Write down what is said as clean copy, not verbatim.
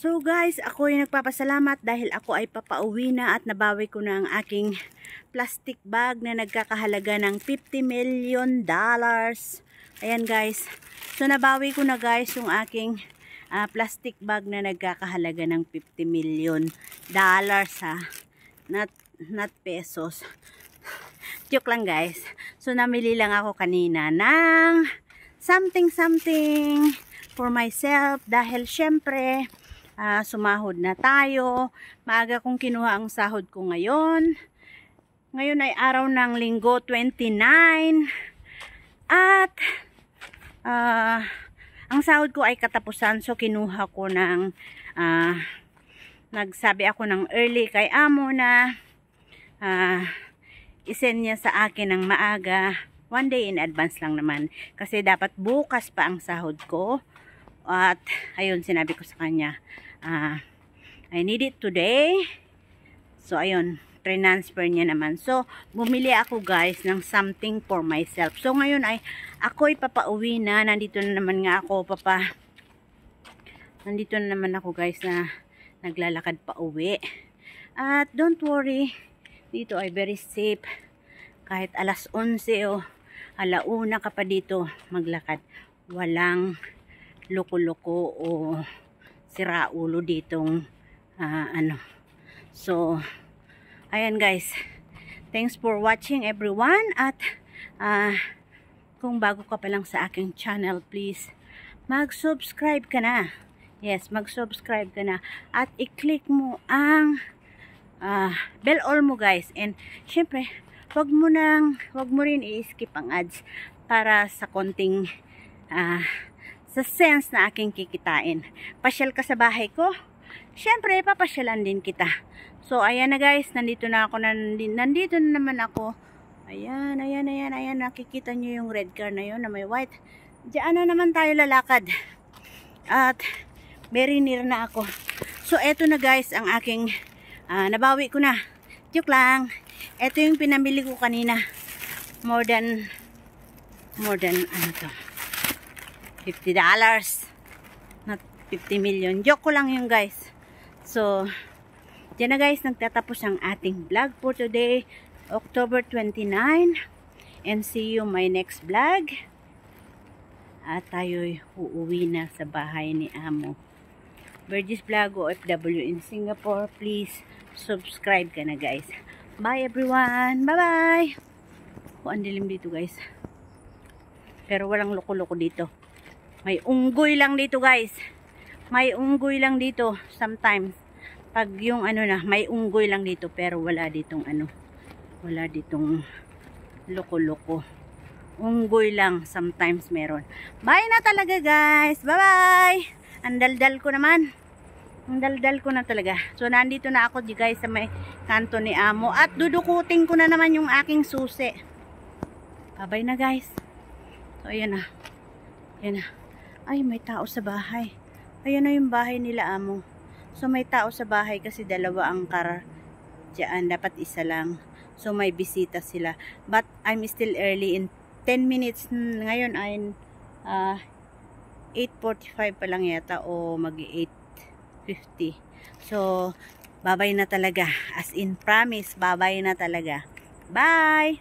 So guys, ako ay nagpapasalamat dahil ako ay papauwi na at nabawi ko na ang aking plastic bag na nagkakahalaga ng $50 million. Ayan guys. So nabawi ko na guys yung aking plastic bag na nagkakahalaga ng $50 million ha. Not pesos. Joke lang guys. So namili lang ako kanina ng something for myself dahil syempre sumahod na tayo. Maaga kong kinuha ang sahod ko ngayon. Ngayon ay araw ng Linggo 29 at ang sahod ko ay katapusan, so kinuha ko ng nagsabi ako ng early kay amo na isend niya sa akin ng maaga, 1 day in advance lang naman kasi dapat bukas pa ang sahod ko. At ayun, sinabi ko sa kanya I need it today. So ayun, transfer niya naman. So bumili ako guys ng something for myself. So ngayon ay ako'y papauwi na. Nandito na naman nga ako nandito na naman ako guys na naglalakad pa uwi. At don't worry, dito ay very safe. Kahit alas 11 o alauna ka pa dito maglakad, walang loko-loko o siraulo ditong So ayan guys, thanks for watching everyone. At kung bago ka pa lang sa aking channel, please mag-subscribe ka na. Yes, mag-subscribe ka na at i-click mo ang bell all mo guys. And syempre wag mo rin i-skip ang ads para sa konting sa sense na aking kikitain. Pasyal ka sa bahay ko, syempre papasyalan din kita. So ayan na guys, nandito na naman ako. Ayan, nakikita nyo yung red car na yun na may white. Diyan na naman tayo lalakad. At very near na ako. So eto na guys ang aking nabawi ko na. Joke lang. Eto yung pinamili ko kanina. More than ano to, $50, not 50 million. Joke ko lang yun guys. So dyan na guys, nagtatapos ang ating vlog for today, October 29, and see you my next vlog. At tayo'y uuwi na sa bahay ni amo. Burgess Vlog OFW in Singapore. Please subscribe ka na guys. Bye everyone. Bye bye. Ang dilim dito guys, pero walang loko-loko dito. May unggoy lang dito guys. May unggoy lang dito sometimes. Pag yung may unggoy lang dito, pero wala ditong wala ditong loko-loko. Unggoy lang sometimes meron. Bye na talaga guys. Bye bye. Ang daldal ko naman. Ang daldal ko na talaga. So nandito na ako guys sa may kanto ni amo at dudukutin ko na naman yung aking susi. Bye na guys. So ayan na. Ayan na. Ay, may tao sa bahay. Ayan na yung bahay nila amo. So may tao sa bahay kasi dalawa ang car diyan, dapat isa lang. So may bisita sila. But I'm still early, in 10 minutes. Ngayon ay 8:45 pa lang yata o mag-8:50. So babay na talaga. As in promise, babay na talaga. Bye!